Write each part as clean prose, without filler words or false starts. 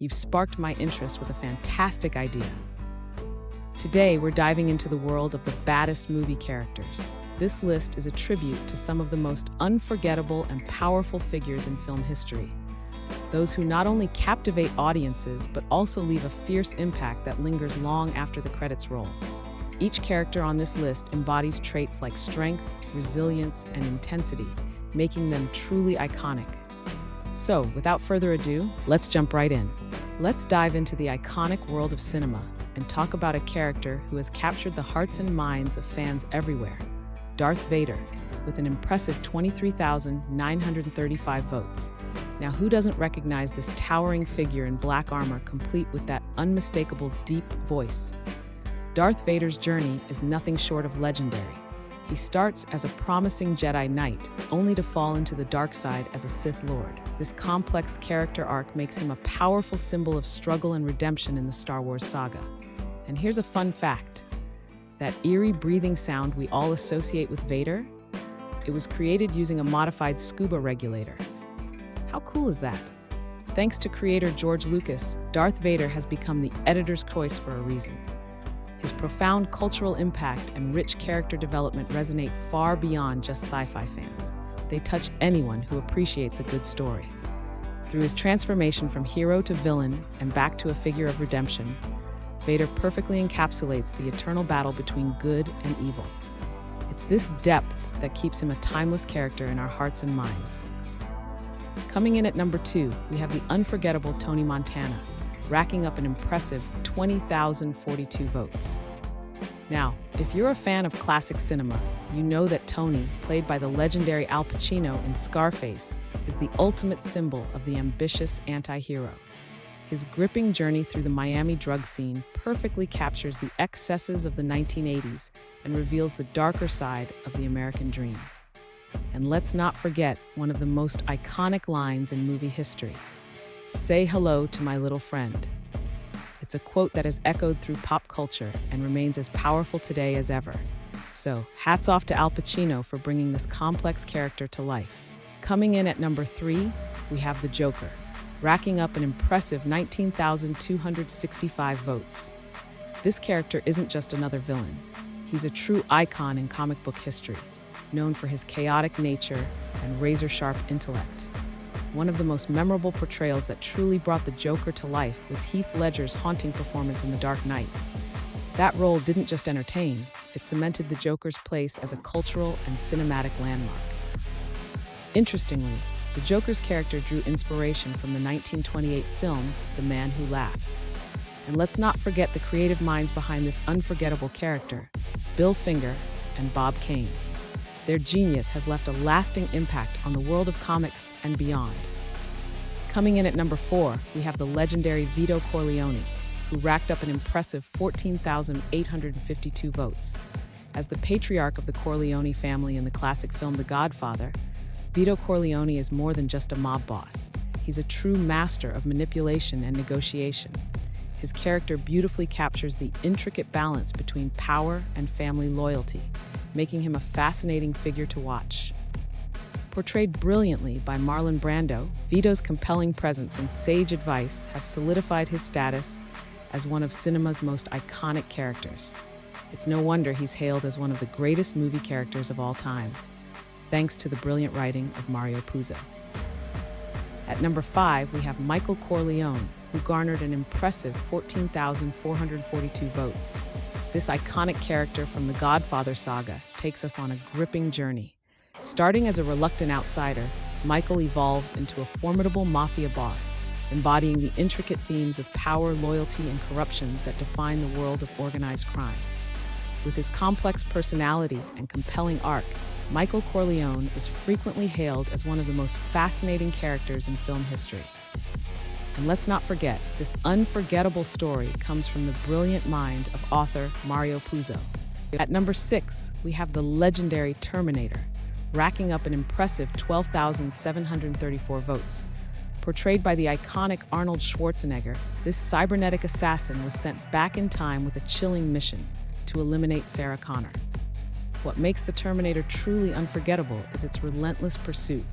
you've sparked my interest with a fantastic idea. Today, we're diving into the world of the baddest movie characters. This list is a tribute to some of the most unforgettable and powerful figures in film history. Those who not only captivate audiences, but also leave a fierce impact that lingers long after the credits roll. Each character on this list embodies traits like strength, resilience, and intensity, making them truly iconic. So, without further ado, let's jump right in. Let's dive into the iconic world of cinema and talk about a character who has captured the hearts and minds of fans everywhere, Darth Vader, with an impressive 23,935 votes. Now, who doesn't recognize this towering figure in black armor, complete with that unmistakable deep voice? Darth Vader's journey is nothing short of legendary. He starts as a promising Jedi Knight, only to fall into the dark side as a Sith Lord. This complex character arc makes him a powerful symbol of struggle and redemption in the Star Wars saga. And here's a fun fact. That eerie breathing sound we all associate with Vader? It was created using a modified scuba regulator. How cool is that? Thanks to creator George Lucas, Darth Vader has become the editor's choice for a reason. His profound cultural impact and rich character development resonate far beyond just sci-fi fans. They touch anyone who appreciates a good story. Through his transformation from hero to villain and back to a figure of redemption, Vader perfectly encapsulates the eternal battle between good and evil. It's this depth that keeps him a timeless character in our hearts and minds. Coming in at number 2, we have the unforgettable Tony Montana, racking up an impressive 20,042 votes. Now, if you're a fan of classic cinema, you know that Tony, played by the legendary Al Pacino in Scarface, is the ultimate symbol of the ambitious anti-hero. His gripping journey through the Miami drug scene perfectly captures the excesses of the 1980s and reveals the darker side of the American dream. And let's not forget one of the most iconic lines in movie history. "Say hello to my little friend." It's a quote that has echoed through pop culture and remains as powerful today as ever. So, hats off to Al Pacino for bringing this complex character to life. Coming in at number 3, we have the Joker, racking up an impressive 19,265 votes. This character isn't just another villain. He's a true icon in comic book history, known for his chaotic nature and razor-sharp intellect. One of the most memorable portrayals that truly brought the Joker to life was Heath Ledger's haunting performance in The Dark Knight. That role didn't just entertain, it cemented the Joker's place as a cultural and cinematic landmark. Interestingly, the Joker's character drew inspiration from the 1928 film The Man Who Laughs. And let's not forget the creative minds behind this unforgettable character, Bill Finger and Bob Kane. Their genius has left a lasting impact on the world of comics and beyond. Coming in at number 4, we have the legendary Vito Corleone, who racked up an impressive 14,852 votes. As the patriarch of the Corleone family in the classic film The Godfather, Vito Corleone is more than just a mob boss. He's a true master of manipulation and negotiation. His character beautifully captures the intricate balance between power and family loyalty, making him a fascinating figure to watch. Portrayed brilliantly by Marlon Brando, Vito's compelling presence and sage advice have solidified his status as one of cinema's most iconic characters. It's no wonder he's hailed as one of the greatest movie characters of all time, thanks to the brilliant writing of Mario Puzo. At number 5, we have Michael Corleone, who garnered an impressive 14,442 votes. This iconic character from the Godfather saga takes us on a gripping journey. Starting as a reluctant outsider, Michael evolves into a formidable mafia boss, embodying the intricate themes of power, loyalty, and corruption that define the world of organized crime. With his complex personality and compelling arc, Michael Corleone is frequently hailed as one of the most fascinating characters in film history. And let's not forget, this unforgettable story comes from the brilliant mind of author Mario Puzo. At number 6, we have the legendary Terminator, racking up an impressive 12,734 votes. Portrayed by the iconic Arnold Schwarzenegger, this cybernetic assassin was sent back in time with a chilling mission to eliminate Sarah Connor. What makes the Terminator truly unforgettable is its relentless pursuit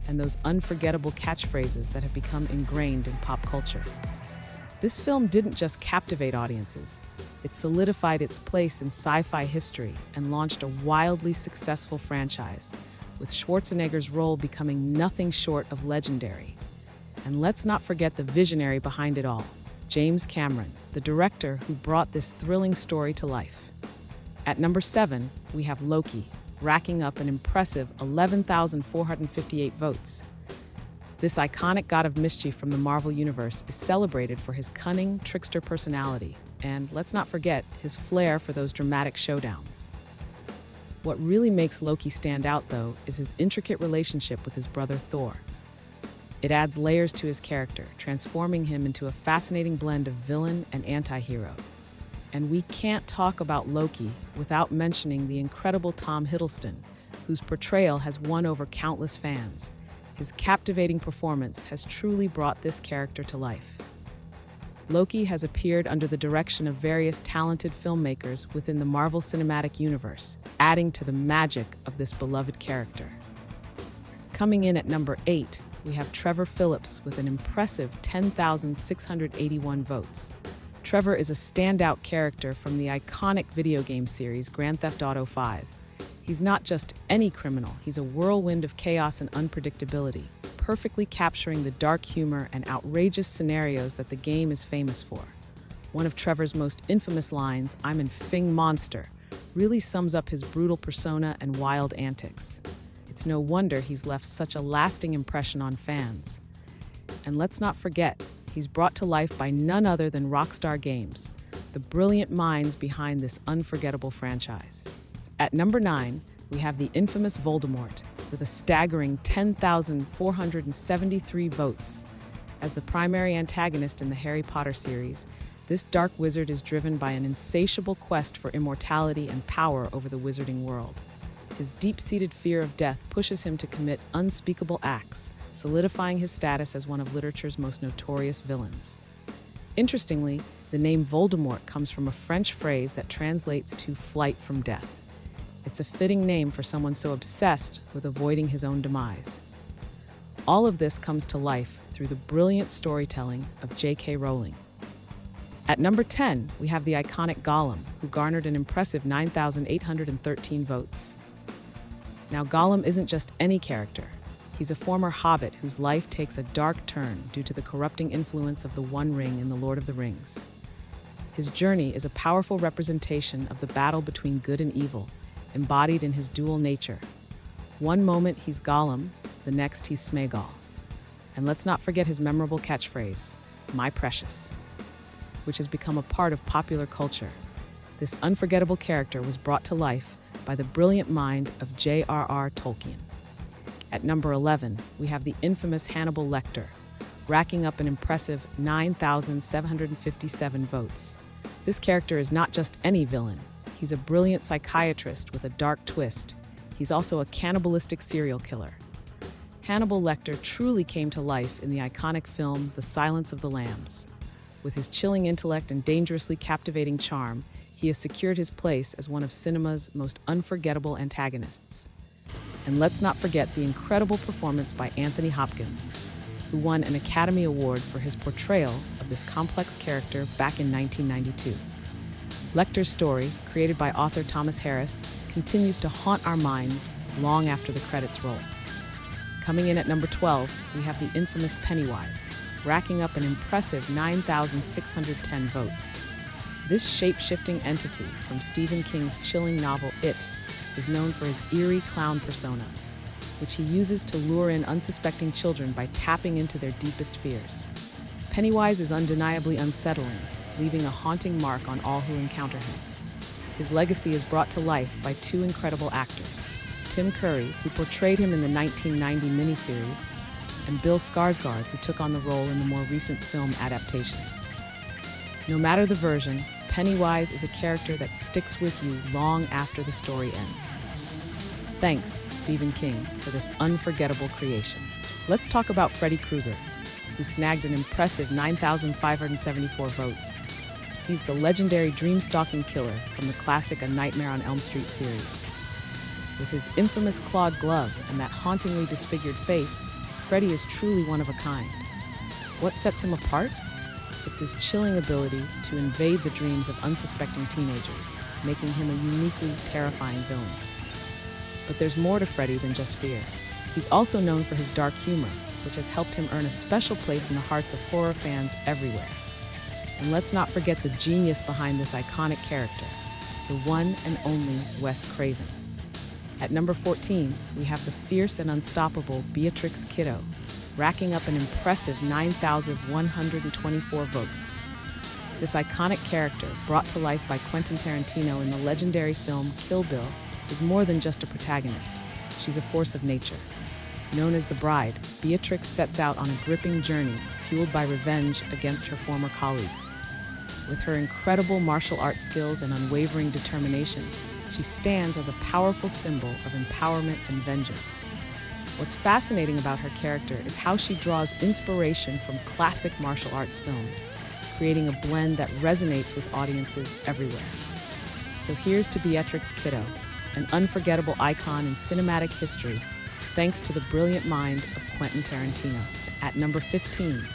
and those unforgettable catchphrases that have become ingrained in pop culture. This film didn't just captivate audiences, it solidified its place in sci-fi history and launched a wildly successful franchise, with Schwarzenegger's role becoming nothing short of legendary. And let's not forget the visionary behind it all, James Cameron, the director who brought this thrilling story to life. At number 7, we have Loki, racking up an impressive 11,458 votes. This iconic god of mischief from the Marvel Universe is celebrated for his cunning, trickster personality, and let's not forget his flair for those dramatic showdowns. What really makes Loki stand out, though, is his intricate relationship with his brother Thor. It adds layers to his character, transforming him into a fascinating blend of villain and anti-hero. And we can't talk about Loki without mentioning the incredible Tom Hiddleston, whose portrayal has won over countless fans. His captivating performance has truly brought this character to life. Loki has appeared under the direction of various talented filmmakers within the Marvel Cinematic Universe, adding to the magic of this beloved character. Coming in at number 8, we have Trevor Phillips with an impressive 10,681 votes. Trevor is a standout character from the iconic video game series Grand Theft Auto V. He's not just any criminal, he's a whirlwind of chaos and unpredictability, perfectly capturing the dark humor and outrageous scenarios that the game is famous for. One of Trevor's most infamous lines, "I'm an Fing monster," really sums up his brutal persona and wild antics. It's no wonder he's left such a lasting impression on fans. And let's not forget, he's brought to life by none other than Rockstar Games, the brilliant minds behind this unforgettable franchise. At number 9, we have the infamous Voldemort, with a staggering 10,473 votes. As the primary antagonist in the Harry Potter series, this dark wizard is driven by an insatiable quest for immortality and power over the wizarding world. His deep-seated fear of death pushes him to commit unspeakable acts, solidifying his status as one of literature's most notorious villains. Interestingly, the name Voldemort comes from a French phrase that translates to flight from death. It's a fitting name for someone so obsessed with avoiding his own demise. All of this comes to life through the brilliant storytelling of J.K. Rowling. At number 10, we have the iconic Gollum, who garnered an impressive 9,813 votes. Now, Gollum isn't just any character. He's a former hobbit whose life takes a dark turn due to the corrupting influence of the One Ring in The Lord of the Rings. His journey is a powerful representation of the battle between good and evil, embodied in his dual nature. One moment he's Gollum, the next he's Sméagol. And let's not forget his memorable catchphrase, "My precious," which has become a part of popular culture. This unforgettable character was brought to life by the brilliant mind of J.R.R. Tolkien. At number 11, we have the infamous Hannibal Lecter, racking up an impressive 9,757 votes. This character is not just any villain. He's a brilliant psychiatrist with a dark twist. He's also a cannibalistic serial killer. Hannibal Lecter truly came to life in the iconic film The Silence of the Lambs. With his chilling intellect and dangerously captivating charm, he has secured his place as one of cinema's most unforgettable antagonists. And let's not forget the incredible performance by Anthony Hopkins, who won an Academy Award for his portrayal of this complex character back in 1992. Lecter's story, created by author Thomas Harris, continues to haunt our minds long after the credits roll. Coming in at number 12, we have the infamous Pennywise, racking up an impressive 9,610 votes. This shape-shifting entity from Stephen King's chilling novel It is known for his eerie clown persona, which he uses to lure in unsuspecting children by tapping into their deepest fears. Pennywise is undeniably unsettling, leaving a haunting mark on all who encounter him. His legacy is brought to life by two incredible actors, Tim Curry, who portrayed him in the 1990 miniseries, and Bill Skarsgård, who took on the role in the more recent film adaptations. No matter the version, Pennywise is a character that sticks with you long after the story ends. Thanks, Stephen King, for this unforgettable creation. Let's talk about Freddy Krueger, who snagged an impressive 9,574 votes. He's the legendary dream-stalking killer from the classic A Nightmare on Elm Street series. With his infamous clawed glove and that hauntingly disfigured face, Freddy is truly one of a kind. What sets him apart? It's his chilling ability to invade the dreams of unsuspecting teenagers, making him a uniquely terrifying villain. But there's more to Freddy than just fear. He's also known for his dark humor, which has helped him earn a special place in the hearts of horror fans everywhere. And let's not forget the genius behind this iconic character, the one and only Wes Craven. At number 14, we have the fierce and unstoppable Beatrix Kiddo, racking up an impressive 9,124 votes. This iconic character, brought to life by Quentin Tarantino in the legendary film Kill Bill, is more than just a protagonist. She's a force of nature. Known as the Bride, Beatrix sets out on a gripping journey fueled by revenge against her former colleagues. With her incredible martial arts skills and unwavering determination, she stands as a powerful symbol of empowerment and vengeance. What's fascinating about her character is how she draws inspiration from classic martial arts films, creating a blend that resonates with audiences everywhere. So here's to Beatrix Kiddo, an unforgettable icon in cinematic history, thanks to the brilliant mind of Quentin Tarantino. At number 15,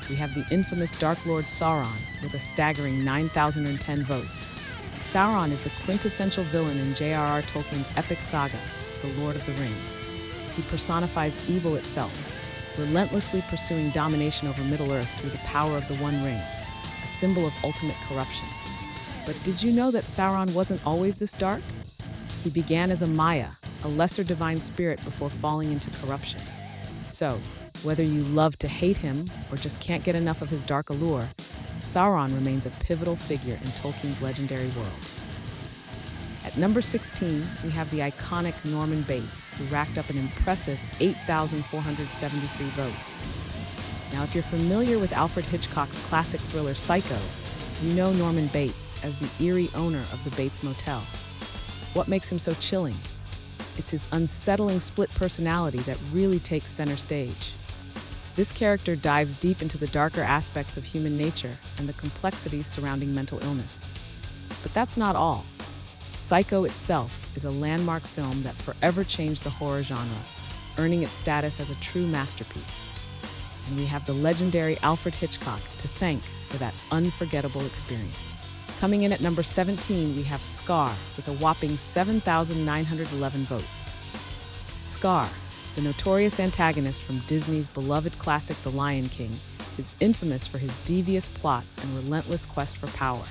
we have the infamous Dark Lord Sauron with a staggering 9,010 votes. Sauron is the quintessential villain in J.R.R. Tolkien's epic saga, The Lord of the Rings. He personifies evil itself, relentlessly pursuing domination over Middle-earth through the power of the One Ring, a symbol of ultimate corruption. But did you know that Sauron wasn't always this dark? He began as a Maya, a lesser divine spirit before falling into corruption. So, whether you love to hate him or just can't get enough of his dark allure, Sauron remains a pivotal figure in Tolkien's legendary world. At number 16, we have the iconic Norman Bates, who racked up an impressive 8,473 votes. Now, if you're familiar with Alfred Hitchcock's classic thriller Psycho, you know Norman Bates as the eerie owner of the Bates Motel. What makes him so chilling? It's his unsettling split personality that really takes center stage. This character dives deep into the darker aspects of human nature and the complexities surrounding mental illness. But that's not all. Psycho itself is a landmark film that forever changed the horror genre, earning its status as a true masterpiece. And we have the legendary Alfred Hitchcock to thank for that unforgettable experience. Coming in at number 17, we have Scar with a whopping 7,911 votes. Scar, the notorious antagonist from Disney's beloved classic The Lion King, is infamous for his devious plots and relentless quest for power.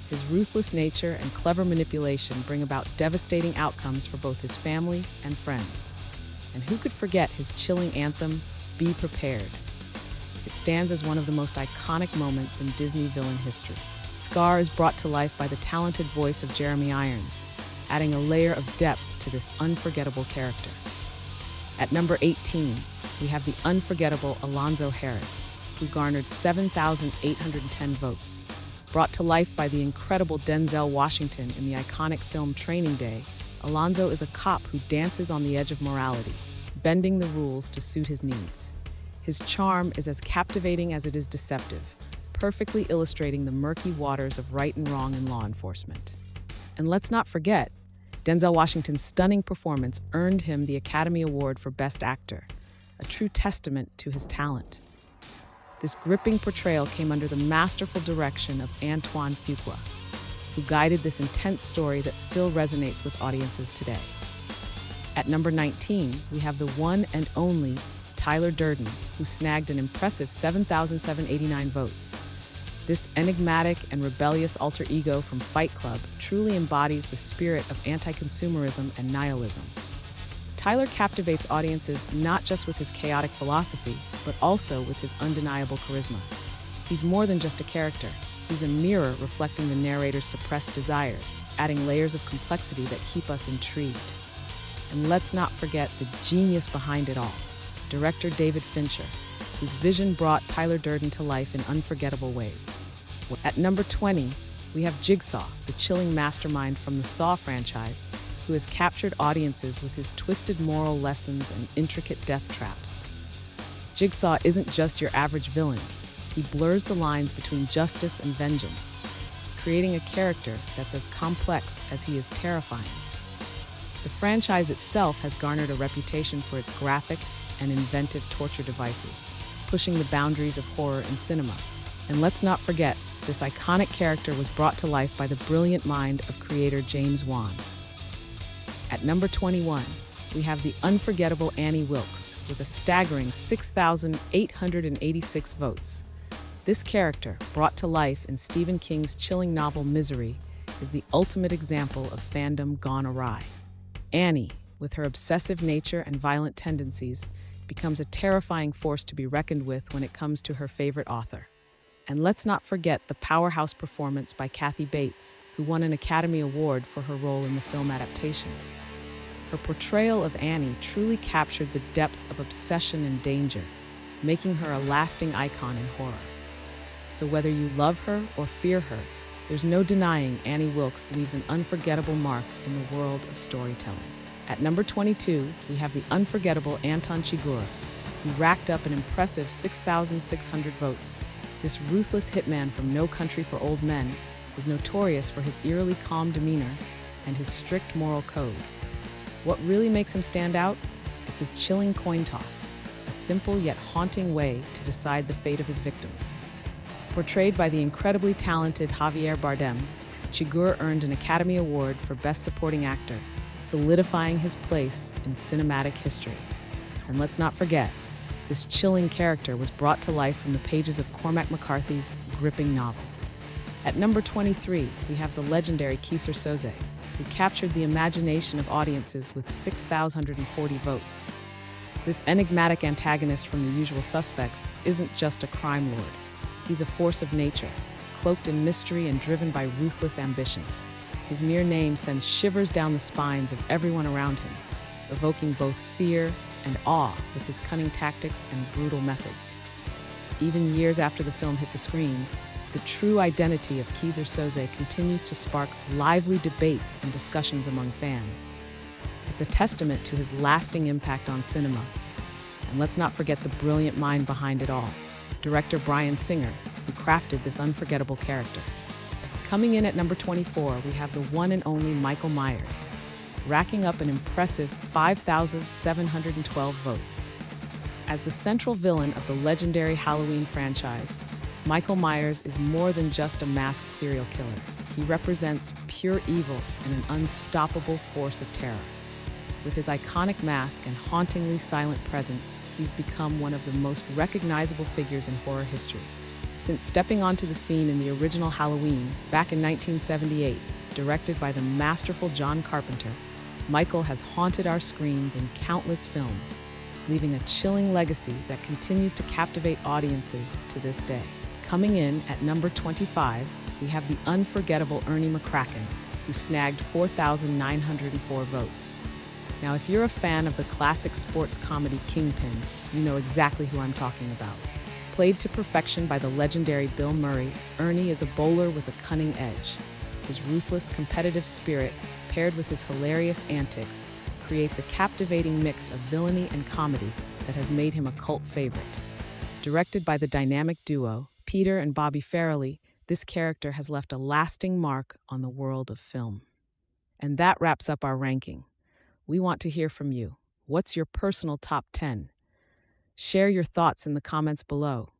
His ruthless nature and clever manipulation bring about devastating outcomes for both his family and friends. And who could forget his chilling anthem, Be Prepared? It stands as one of the most iconic moments in Disney villain history. Scar is brought to life by the talented voice of Jeremy Irons, adding a layer of depth to this unforgettable character. At number 18, we have the unforgettable Alonzo Harris, who garnered 7,810 votes. Brought to life by the incredible Denzel Washington in the iconic film Training Day, Alonzo is a cop who dances on the edge of morality, bending the rules to suit his needs. His charm is as captivating as it is deceptive, perfectly illustrating the murky waters of right and wrong in law enforcement. And let's not forget, Denzel Washington's stunning performance earned him the Academy Award for Best Actor, a true testament to his talent. This gripping portrayal came under the masterful direction of Antoine Fuqua, who guided this intense story that still resonates with audiences today. At number 19, we have the one and only Tyler Durden, who snagged an impressive 7,789 votes. This enigmatic and rebellious alter ego from Fight Club truly embodies the spirit of anti-consumerism and nihilism. Tyler captivates audiences not just with his chaotic philosophy, but also with his undeniable charisma. He's more than just a character. He's a mirror reflecting the narrator's suppressed desires, adding layers of complexity that keep us intrigued. And let's not forget the genius behind it all, director David Fincher, whose vision brought Tyler Durden to life in unforgettable ways. At number 20, we have Jigsaw, the chilling mastermind from the Saw franchise, who has captured audiences with his twisted moral lessons and intricate death traps. Jigsaw isn't just your average villain. He blurs the lines between justice and vengeance, creating a character that's as complex as he is terrifying. The franchise itself has garnered a reputation for its graphic and inventive torture devices, pushing the boundaries of horror in cinema. And let's not forget, this iconic character was brought to life by the brilliant mind of creator James Wan. At number 21, we have the unforgettable Annie Wilkes with a staggering 6,886 votes. This character, brought to life in Stephen King's chilling novel Misery, is the ultimate example of fandom gone awry. Annie, with her obsessive nature and violent tendencies, becomes a terrifying force to be reckoned with when it comes to her favorite author. And let's not forget the powerhouse performance by Kathy Bates, who won an Academy Award for her role in the film adaptation. Her portrayal of Annie truly captured the depths of obsession and danger, making her a lasting icon in horror. So whether you love her or fear her, there's no denying Annie Wilkes leaves an unforgettable mark in the world of storytelling. At number 22, we have the unforgettable Anton Chigurh, who racked up an impressive 6,600 votes. This ruthless hitman from No Country for Old Men is notorious for his eerily calm demeanor and his strict moral code. What really makes him stand out? It's his chilling coin toss, a simple yet haunting way to decide the fate of his victims. Portrayed by the incredibly talented Javier Bardem, Chigurh earned an Academy Award for Best Supporting Actor, solidifying his place in cinematic history. And let's not forget, this chilling character was brought to life from the pages of Cormac McCarthy's gripping novel. At number 23, we have the legendary Kieser Soze, who captured the imagination of audiences with 6,040 votes. This enigmatic antagonist from The Usual Suspects isn't just a crime lord. He's a force of nature, cloaked in mystery and driven by ruthless ambition. His mere name sends shivers down the spines of everyone around him, evoking both fear and awe with his cunning tactics and brutal methods. Even years after the film hit the screens, the true identity of Kieser Soze continues to spark lively debates and discussions among fans. It's a testament to his lasting impact on cinema. And let's not forget the brilliant mind behind it all, director Bryan Singer, who crafted this unforgettable character. Coming in at number 24, we have the one and only Michael Myers, racking up an impressive 5,712 votes. As the central villain of the legendary Halloween franchise, Michael Myers is more than just a masked serial killer. He represents pure evil and an unstoppable force of terror. With his iconic mask and hauntingly silent presence, he's become one of the most recognizable figures in horror history. Since stepping onto the scene in the original Halloween back in 1978, directed by the masterful John Carpenter, Michael has haunted our screens in countless films, leaving a chilling legacy that continues to captivate audiences to this day. Coming in at number 25, we have the unforgettable Ernie McCracken, who snagged 4,904 votes. Now, if you're a fan of the classic sports comedy Kingpin, you know exactly who I'm talking about. Played to perfection by the legendary Bill Murray, Ernie is a bowler with a cunning edge. His ruthless, competitive spirit, paired with his hilarious antics, creates a captivating mix of villainy and comedy that has made him a cult favorite. Directed by the dynamic duo, Peter and Bobby Farrelly, this character has left a lasting mark on the world of film. And that wraps up our ranking. We want to hear from you. What's your personal top 10? Share your thoughts in the comments below.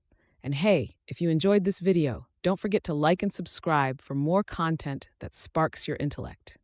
And hey, if you enjoyed this video, don't forget to like and subscribe for more content that sparks your intellect.